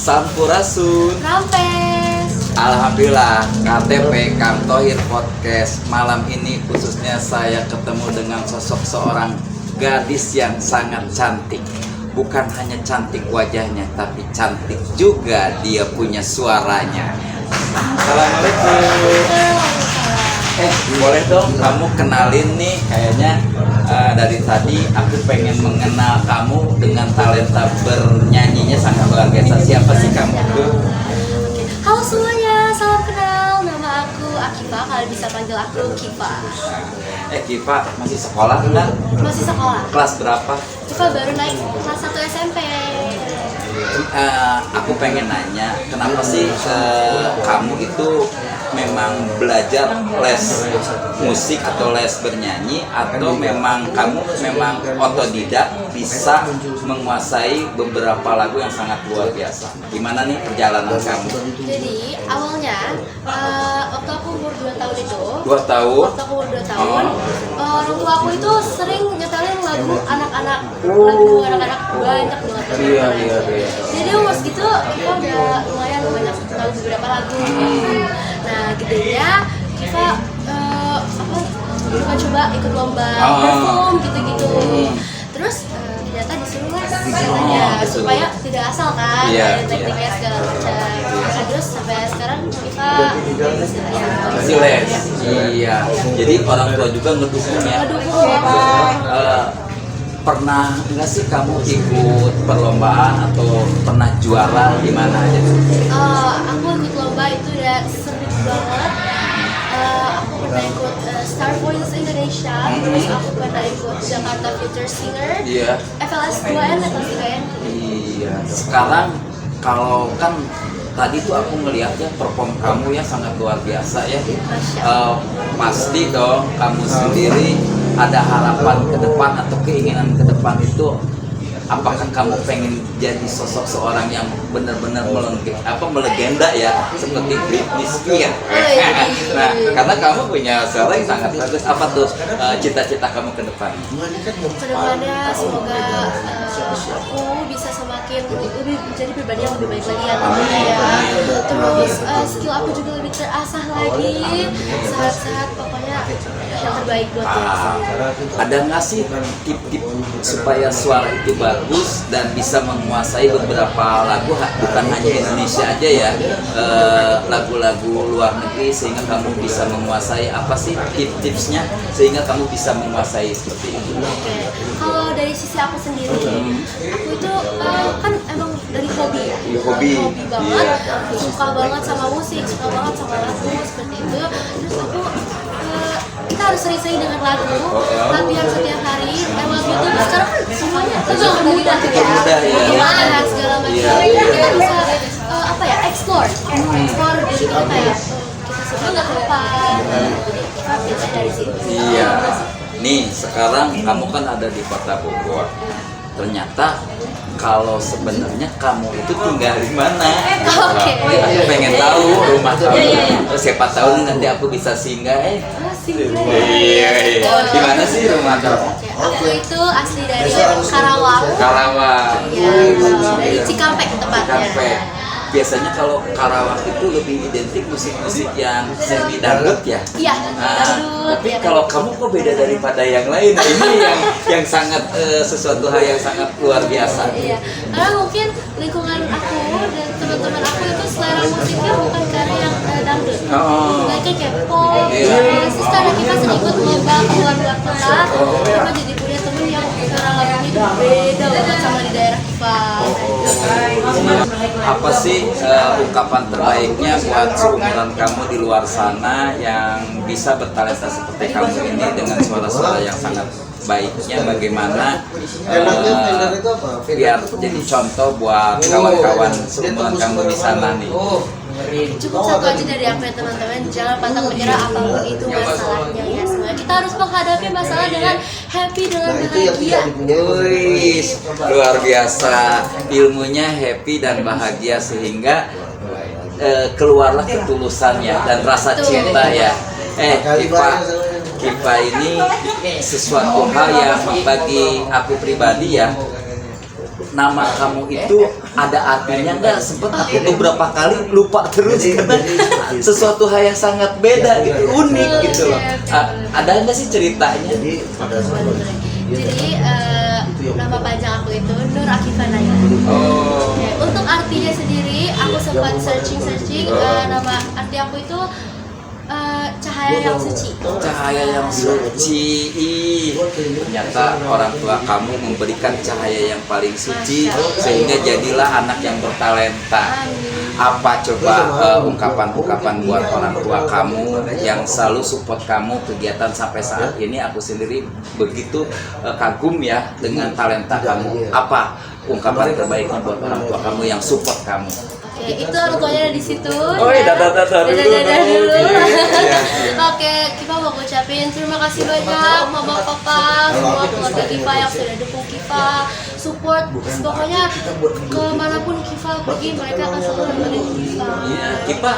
Sampurasun. Rampes. Alhamdulillah, KTP Kang Thohir Podcast. Malam ini khususnya saya ketemu dengan sosok seorang gadis yang sangat cantik. Bukan hanya cantik wajahnya, tapi cantik juga dia punya suaranya. Assalamualaikum. Boleh dong kamu kenalin nih, kayaknya dari tadi aku pengen mengenal kamu dengan talenta bernyanyinya sangat luar biasa. Siapa sih kamu tuh? Halo semuanya, salam kenal. Nama aku Akifa, kalian bisa panggil aku Kifa. Kifa masih sekolah enggak? Masih sekolah. Kelas berapa? Kifa baru naik kelas 1 SMP. Aku pengen nanya, kenapa sih kamu itu memang belajar les musik atau les bernyanyi, atau memang kamu memang otodidak bisa menguasai beberapa lagu yang sangat luar biasa? Gimana nih perjalanan kamu? Jadi awalnya waktu aku umur 2 tahun itu. 2 tahun? Waktu aku umur 2 tahun, orang tua aku itu sering nyetelin lagu anak-anak, lagu anak-anak banyak banget. Iya. Jadi umur segitu kita udah lumayan banyak tahu beberapa lagu. Nah gedenya kita coba ikut lomba perform gitu-gitu. Terus ternyata disuruh les katanya supaya tidak asal kan, ada tekniknya segala macam. Nah, terus sampai sekarang kita masih les. Iya. Jadi orang tua juga ngedukung ya. Pernah nggak sih kamu ikut perlombaan atau pernah juara di mana aja? Aku ikut lomba itu udah seru banget. Aku pernah ikut Star Voice Indonesia, terus aku pernah ikut Jakarta Future Singer, FLS 2N atau 3N. Iya. Sekarang kalau kan tadi tuh aku ngelihatnya perform kamu ya sangat luar biasa ya. Pasti dong kamu sendiri ada harapan ke depan atau keinginan ke depan itu, apakah kamu pengen jadi sosok seorang yang benar-benar melegenda ya, seperti Britney Spears? Nah, karena kamu punya suara yang sangat bagus. Apa tuh cita-cita kamu ke depan? Kedepannya semoga aku bisa semakin lebih menjadi pribadi yang lebih baik lagi ya. Terus skill aku juga lebih terasah lagi, sehat-sehat, pokoknya yang terbaik buat diri. Ada nggak sih tip-tip supaya suara itu bagus dan bisa menguasai beberapa lagu, bukan hanya Indonesia aja ya, lagu-lagu luar negeri, sehingga kamu bisa menguasai? Apa sih tips-tipsnya sehingga kamu bisa menguasai seperti itu? Kalau dari sisi aku sendiri, aku itu kan emang dari hobi ya, hobi banget, suka banget sama musik, suka banget sama lagu seperti itu. Terus aku kita harus sering-sering dengan lagu, latihan setiap hari. Emang gitu, sekarang kan semuanya mudah ya, segala macam. Kita bisa explore jadi kita kayak kita suka apa, kita belajar dari situ. Iya. Nih sekarang kamu kan ada di Kota Bogor. Ternyata kalau sebenarnya kamu itu tinggal di mana? Aku pengen tahu rumah kamu. Siapa tahu nanti aku bisa singgah. Iya. Di mana sih rumah kamu? Aku itu asli dari Karawang. Dari Cikampek tepatnya. Biasanya kalau Karawang itu lebih identik musik-musik yang semi dangdut ya. Iya, dangdut. Tapi kalau kamu kok beda daripada yang lain? Ini yang sangat sesuatu hal yang sangat luar biasa. Iya, karena mungkin lingkungan aku dan teman-teman aku itu selera musiknya bukan karena yang dangdut. Mereka kayak pop. Terus karena kita sering ikut lomba keluar kota, kita jadi punya temen yang selera lagunya itu beda banget sama di daerah kita. Apa sih ungkapan terbaiknya buat seumuran kamu di luar sana yang bisa bertalenta seperti kamu ini dengan suara-suara yang sangat baiknya? Bagaimana biar jadi contoh buat kawan-kawan seumuran kamu di sana nih? Cukup satu aja dari aku ya teman-teman, jangan pantang menyerah apapun itu masalahnya ya. Semuanya kita harus menghadapi masalah dengan happy, dengan bahagia. Luar biasa ilmunya, happy dan bahagia, sehingga keluarlah ketulusannya dan rasa cinta ya. Kifa ini sesuatu hal yang bagi aku pribadi ya, nama kamu itu ada artinya nggak? Sempet aku beberapa kali lupa terus karena sesuatu hal yang sangat beda gitu, unik gitu loh. Ada nggak sih ceritanya? Jadi pada saat Jadi nama panjang aku itu Nur Akifah Naya. Oh. Oke, untuk artinya sendiri aku sempat searching nama arti aku itu cahaya yang suci. Cahaya yang suci. Ternyata orang tua kamu memberikan cahaya yang paling suci sehingga jadilah anak yang bertalenta. Apa coba ungkapan-ungkapan buat orang tua kamu yang selalu support kamu kegiatan sampai saat ini? Aku sendiri begitu kagum ya dengan talenta kamu. Apa ungkapan terbaiknya buat orang tua kamu yang support kamu? Oke, itu orang tuanya ada di situ. Oh, ya. dadah dulu. Iya. Oke, Kifa mau ngucapin terima kasih banyak mama papa semua keluarga Kifa yang sudah dukung Kifa, support, pokoknya kemanapun Kifa pergi mereka akan selalu nemenin Kifa. Iya, Kifa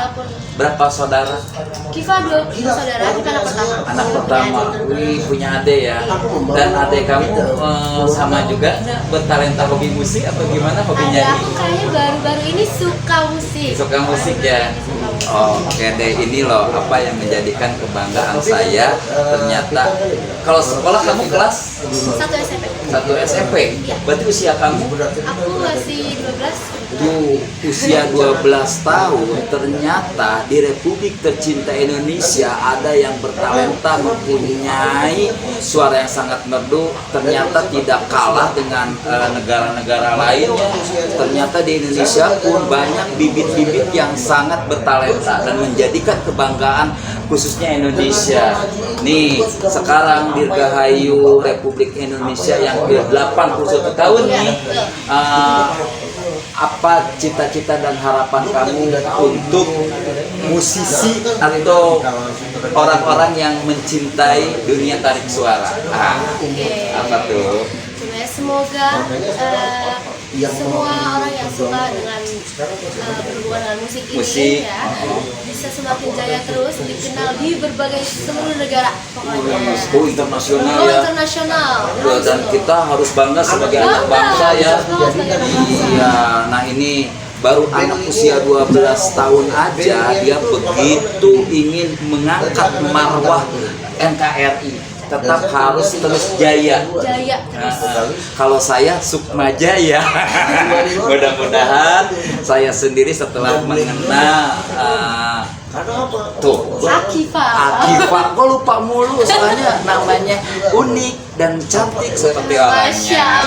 berapa saudara? Kifa dua saudara, Kifa anak pertama. Anak pertama, wih punya adik ya. Dan adik kamu sama juga nggak bertalenta hobi musik atau gimana hobi Ada nyanyi? aku kayaknya baru-baru ini suka musik. Suka musik ya. Oke deh, ini loh apa yang menjadikan kebanggaan saya. Ternyata kalau sekolah kamu kelas Satu SMP. 1 SMP. Berarti usia kamu Aku masih 12. tuh usia 12 tahun. Ternyata di Republik tercinta Indonesia ada yang bertalenta, mempunyai suara yang sangat merdu. Ternyata tidak kalah dengan negara-negara lainnya. Ternyata di Indonesia pun banyak bibit-bibit yang sangat bertalenta dan menjadikan kebanggaan khususnya Indonesia. Nih, sekarang Dirgahayu Republik Indonesia yang ke-81 tahun nih. Apa cita-cita dan harapan kamu untuk musisi atau orang-orang yang mencintai dunia tarik suara? Apa tuh? Semoga semua orang yang suka dengan berhubungan dengan musik ini ya bisa semakin jaya terus, dikenal di berbagai seluruh negara pokoknya. Oh, internasional ya. Internasional. Dan kita harus bangga sebagai anak bangsa ya. Iya, nah ini baru anak usia 12 tahun aja dia begitu ingin mengangkat marwah NKRI. Tetap harus terus jaya. Kalau saya Sukma Jaya. Mudah-mudahan saya sendiri setelah mengenal tuh Akifah, kok lupa mulu soalnya namanya unik dan cantik seperti orangnya.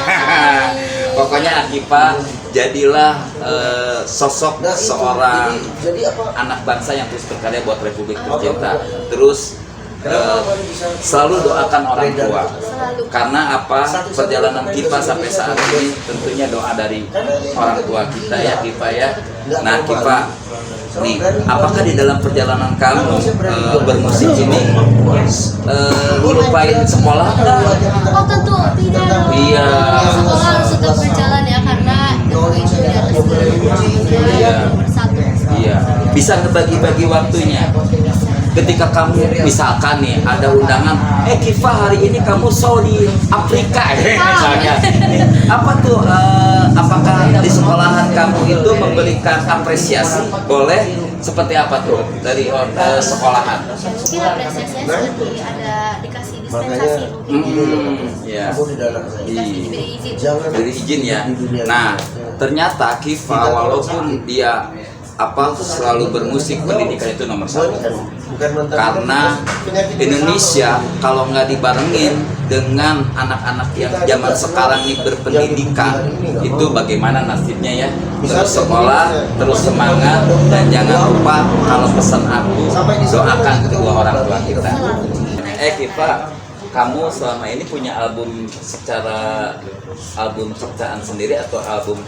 Pokoknya Akifah jadilah sosok seorang anak bangsa yang terus berkarya buat Republik tercinta. Terus selalu doakan orang tua. Karena apa? Perjalanan kita sampai saat ini tentunya doa dari orang tua kita ya, Kifa ya. Nah, Kifa, nih, apakah di dalam perjalanan kamu bermusik ini lupain sekolah? Oh tentu tidak. Iya. Sekolah harus tetap berjalan ya karena ilmu itu di atas dunia bersatu. Iya. Bisa ngebagi-bagi waktunya. Ketika kamu misalkan nih ada undangan, Kifa hari ini kamu show di Afrika misalnya, apa tuh? Apakah di sekolahan kamu itu memberikan apresiasi? Boleh seperti apa tuh dari sekolahan? Mungkin apresiasinya seperti ada dikasih dispensasi mungkin. Ya. Diberi izin. Diberi izin ya. Nah, ternyata Kifa walaupun dia selalu bermusik, pendidikan itu nomor 1. Karena Indonesia kalau nggak dibarengin dengan anak-anak yang zaman sekarang ini berpendidikan, itu bagaimana nasibnya ya? Terus sekolah, terus semangat, dan jangan lupa kalau pesan aku, doakan kedua orang tua kita. Kifa, kamu selama ini punya album ciptaan sendiri atau album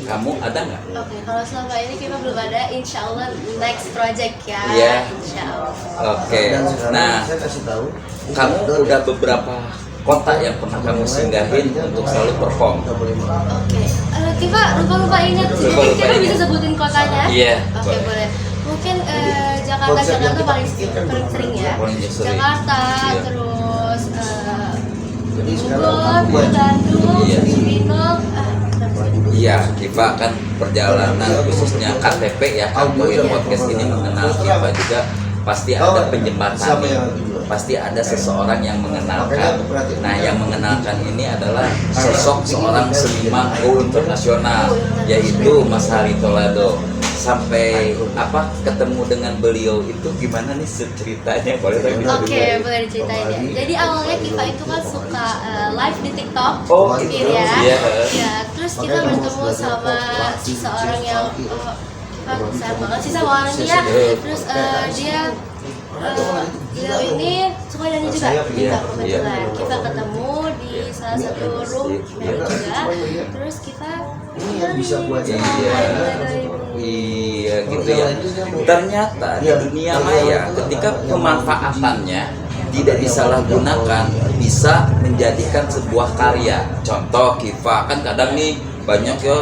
kamu ada nggak? Oke, kalau selama ini kita belum ada, insya Allah next project ya. Iya. Insya Allah. Oke. Nah, kamu udah beberapa kota yang pernah kamu singgahin untuk selalu perform. Oke. Kita lupa ingat. Kita bisa sebutin kotanya. Iya. Oke, boleh. Mungkin Jakarta paling sering ya. Jakarta, terus Bogor, Bandung, Cibinong, Iya, Kiva kan perjalanan khususnya KTP ya, Kantoin Podcast ini mengenal Kiva juga pasti ada penjembatannya, pasti ada seseorang yang mengenalkan. Nah, yang mengenalkan ini adalah sosok seorang seniman go internasional, yaitu Mas Hari Tolado. Sampai apa ketemu dengan beliau itu gimana nih ceritanya? Boleh Oke, boleh diceritain ya. Jadi awalnya Kiva itu kan suka live di TikTok, gitu ya. Iya. Ya, terus kita bertemu sama seseorang yang besar banget sih sama orang dia. Terus dia ini suka nyanyi juga, kita kebetulan kita ketemu di salah satu room juga. Terus kita bisa buat iya gitu ya. Ternyata di dunia maya ketika pemanfaatannya tidak disalahgunakan bisa menjadikan sebuah karya. Contoh Kiva kan kadang nih banyak ya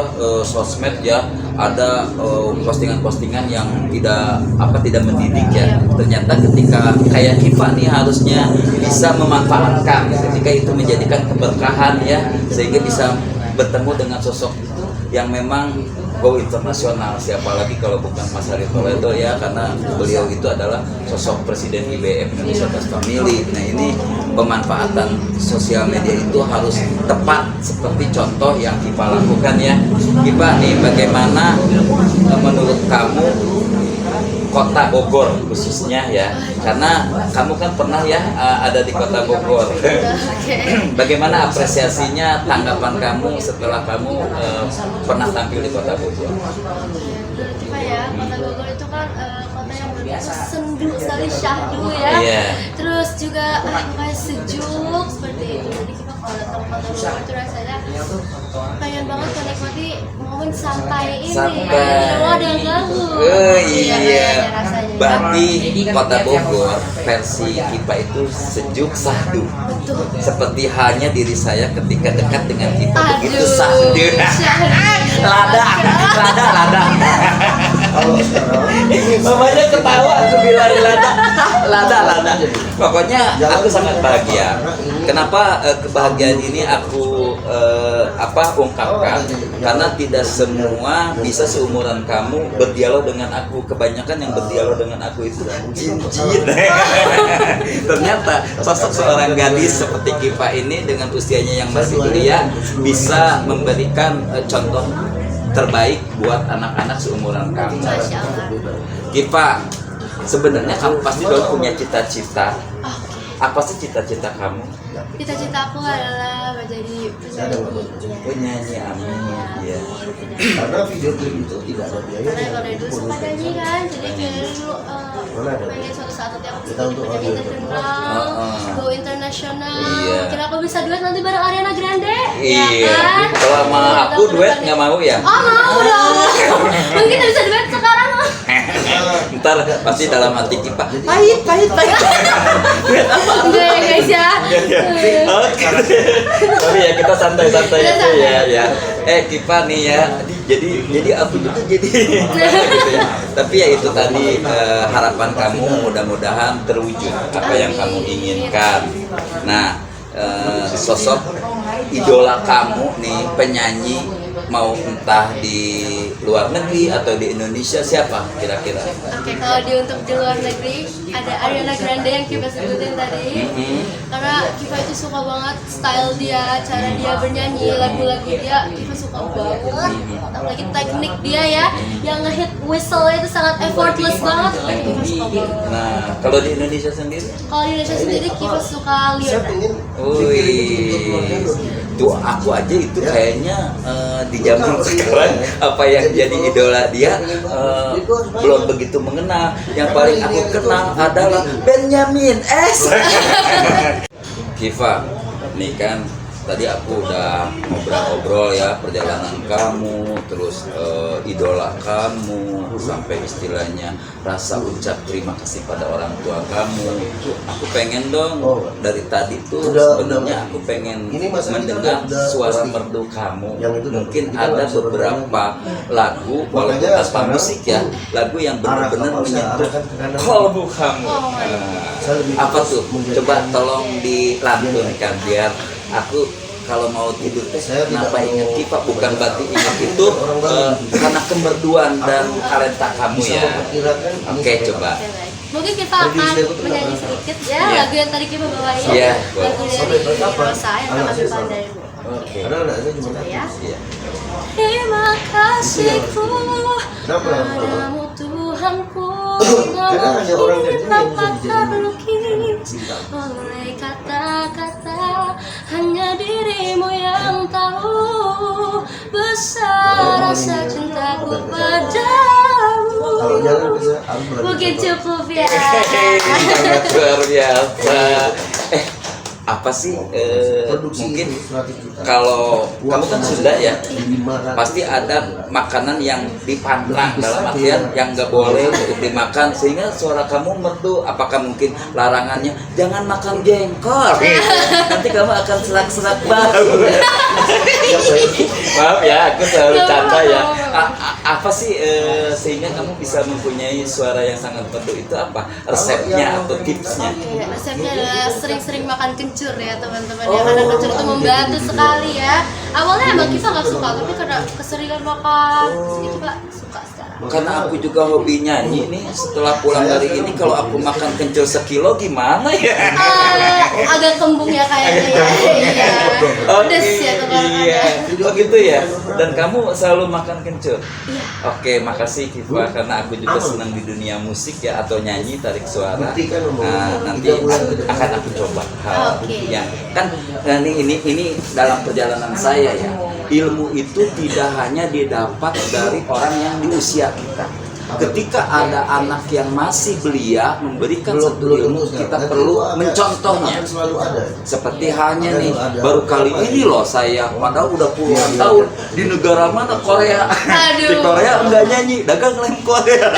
sosmed ya ada postingan-postingan yang tidak mendidik ya. Ternyata ketika kayak Kiva nih harusnya bisa memanfaatkan ketika itu menjadikan keberkahan ya, sehingga bisa bertemu dengan sosok yang memang go internasional. Siapa lagi kalau bukan Mas Hari Tolado ya, karena beliau itu adalah sosok Presiden IBF Indonesia Best Family. Nah, ini pemanfaatan sosial media itu harus tepat seperti contoh yang Kiva lakukan ya. Kiva nih, bagaimana menurut kamu Kota Bogor khususnya ya, karena kamu kan pernah ya ada di Kota Bogor. Bagaimana apresiasinya, tanggapan kamu setelah kamu pernah tampil di Kota Bogor? Menurut Kiva ya, Kota Bogor itu kan kota yang begitu sendu sekali, syahdu ya. Terus juga kayak sejuk seperti itu. Jadi Kiva kalau datang ke Kota Bogor itu rasanya pengen banget menikmati momen santai ini. Tidak mau ada yang ganggu. Iya. Berarti Kota Bogor versi Kiva itu sejuk sahdu. Betul. Seperti halnya diri saya ketika dekat dengan Kiva, begitu Aduh, sahdu. Lada. Kalau sekarang Mamanya ketawa aku bilang lada. Pokoknya aku sangat bahagia. Kenapa kebahagiaan ini aku ungkapkan? Karena tidak semua bisa seumuran kamu berdialog dengan aku. Kebanyakan yang berdialog dengan aku itu jin. Ternyata sosok seorang gadis seperti Kiva ini dengan usianya yang masih belia bisa memberikan contoh terbaik buat anak-anak seumuran kamu. Kiva, sebenarnya kamu pasti dong punya cita-cita. Apa sih cita-cita kamu? Cita-cita aku adalah menjadi Penyanyi, amin. Ya. karena video klip itu tidak ada biaya. Karena kalau dari dulu suka nyanyi kan, jadi dari dulu pengen suatu saat nanti aku bisa jadi penyanyi terkenal, go internasional. Mungkin aku bisa duet nanti bareng Ariana Grande. Iya. Ya kan? Kalau sama aku duet nggak mau ya? Oh mau dong. Mungkin kita bisa duet sekarang. Ntar pasti dalam hati Kiva pahit. Duet apa? Enggak ya guys ya. Oke. Sorry ya, kita santai-santai aja ya. Kiva nih ya. Jadi aku juga jadi gitu ya. Tapi ya itu tadi harapan kamu mudah-mudahan terwujud apa yang kamu inginkan. Nah, sosok idola kamu nih penyanyi mau entah di luar negeri atau di Indonesia siapa kira-kira? Oke, kalau untuk di luar negeri ada Ariana Grande yang Kiva sebutin tadi. Karena Kiva itu suka banget style dia, cara dia bernyanyi, lagu-lagu dia Kiva suka banget. Apalagi teknik dia ya, yang ngehit whistle itu sangat effortless banget. Kiva suka banget. Nah, kalau di Indonesia sendiri? Kalau di Indonesia sendiri Kiva suka Leona. Wih, tuh aku aja itu kayaknya di zaman sekarang apa yang jadi idola dia belum begitu mengenal. Yang paling aku kenal adalah Benyamin S. Kiva, nih kan tadi aku udah ngobrol-ngobrol ya perjalanan kamu, terus idola kamu, sampai istilahnya rasa ucap terima kasih pada orang tua kamu. Aku pengen dong dari tadi tuh sebenarnya aku pengen mendengar suara merdu kamu. Mungkin ada beberapa lagu walaupun tanpa musik ya, lagu yang benar-benar menyentuh kalbu kamu. Apa tuh? Coba tolong dilantunkan biar aku kalau mau tidur teh Saya tidak kenapa mau- ingat Kiva? Bukan berarti ingat itu karena kemerduan dan talenta kamu Bisa ya. memperkirakan ini Oke, seperti coba. Oke, baik. Mungkin kita Pergi akan saya betul menyanyi nggak? sedikit ya Iya. lagu yang tadi kita bawain. Iya, Lagu Sampai dari kapan? Rosa yang Anak tak saya depan sama. darimu. Oke. Karena anaknya cuma Coba ya. Iya. Terima kasihku Kenapa? padamu Tuhanku. Karena hanya orang Ingin kerja yang bisa dapat dijadikan terlukis cinta. oleh kata-kata, hanya dirimu yang tahu besar rasa cintaku padamu. Kalau jalan bisa harus berani. Mungkin cukup ya. Sangat luar biasa. Apa sih Produksi mungkin itu 100 juta. kalau kamu kan Sunda ya, 500 pasti ada makanan yang dipantang dalam artian yang nggak boleh untuk dimakan sehingga suara kamu merdu. Apakah mungkin larangannya jangan makan jengkol, nanti kamu akan serak-serak bau. Maaf ya, aku selalu canda ya. Apa sih sehingga kamu bisa mempunyai suara yang sangat merdu itu apa resepnya atau tipsnya? Oke, resepnya adalah sering-sering makan kencur ya teman-teman ya, karena kencur itu membantu sekali ya. Awalnya emang kita nggak suka, tapi karena keseringan makan itu Pak suka sekarang. Karena aku juga hobi nyanyi nih, setelah pulang dari ini kalau aku makan kencur sekilo gimana ya? Agak kembung ya kayaknya ya. Iya. Pedes ya tenggorokannya. Iya. Oh gitu ya. Dan kamu selalu makan kencur. Iya. Oke, makasih Kiva karena aku juga senang di dunia musik ya atau nyanyi tarik suara. Bukti kan, Om. Nah, nanti 3 bulan ke depan. akan aku coba. Hal Oke. ya kan ini dalam perjalanan saya ya. Ilmu itu tidak hanya didapat dari orang yang di usia kita. Ketika ada anak yang masih belia memberikan satu ilmu, kita perlu mencontohnya. Akan selalu ada. Seperti halnya nih, baru kali ini loh saya, padahal udah puluhan tahun di negara mana, Korea. Di Aduh. Korea enggak nyanyi, dagang lem Korea.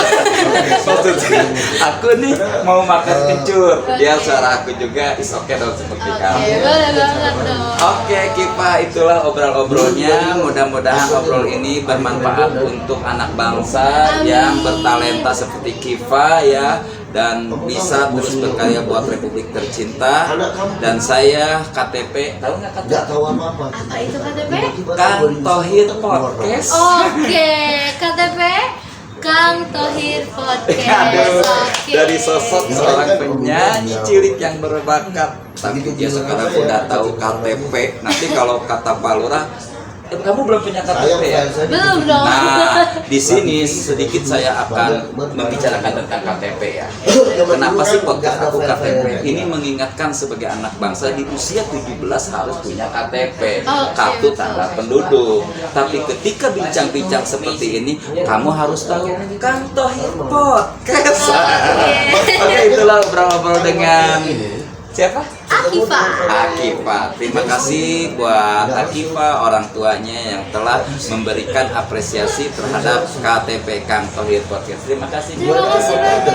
Maksudnya, aku nih mau makan kencur, ya suara aku juga is okay dong seperti Oke, kamu. boleh banget dong. Oke Kiva, itulah obrol-obrolnya. Mudah-mudahan obrol ini bermanfaat untuk anak bangsa Amin. yang bertalenta seperti Kiva ya, dan bisa terus berkarya buat Republik tercinta. Dan saya KTP, tahu nggak KTP? Nggak tahu apa-apa. Apa itu KTP? Kang Tohir Podcast. Oke, KTP Kang Tohir Podcast. Aduh, Oke. dari sosok seorang penyanyi cilik yang berbakat, tapi dia sekarang udah tahu KTP. Nanti kalau kata Pak Lurah, kamu belum punya KTP ya? Belum dong. Nah, di sini sedikit saya akan membicarakan tentang KTP ya. Kenapa sih podcast aku KTP? Ini mengingatkan sebagai anak bangsa di usia 17 harus punya KTP, kartu tanda penduduk. Tapi ketika bincang-bincang seperti ini, kamu harus tahu Kang Tohir Podcast. Oke, itulah obrol-obrol dengan siapa? Akifa. Terima kasih buat Akifa, orang tuanya yang telah memberikan apresiasi terhadap KTP Kang Tohir Podcast. Terima kasih. Terima kasih banyak.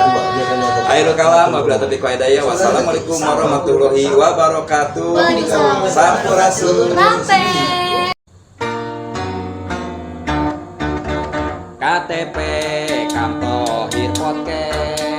Ayo kalam, wabillahi taufiq wal hidayah. Wassalamualaikum warahmatullahi wabarakatuh. Waalaikumsalam. Sampurasun. Sampai. KTP Kang Tohir Podcast.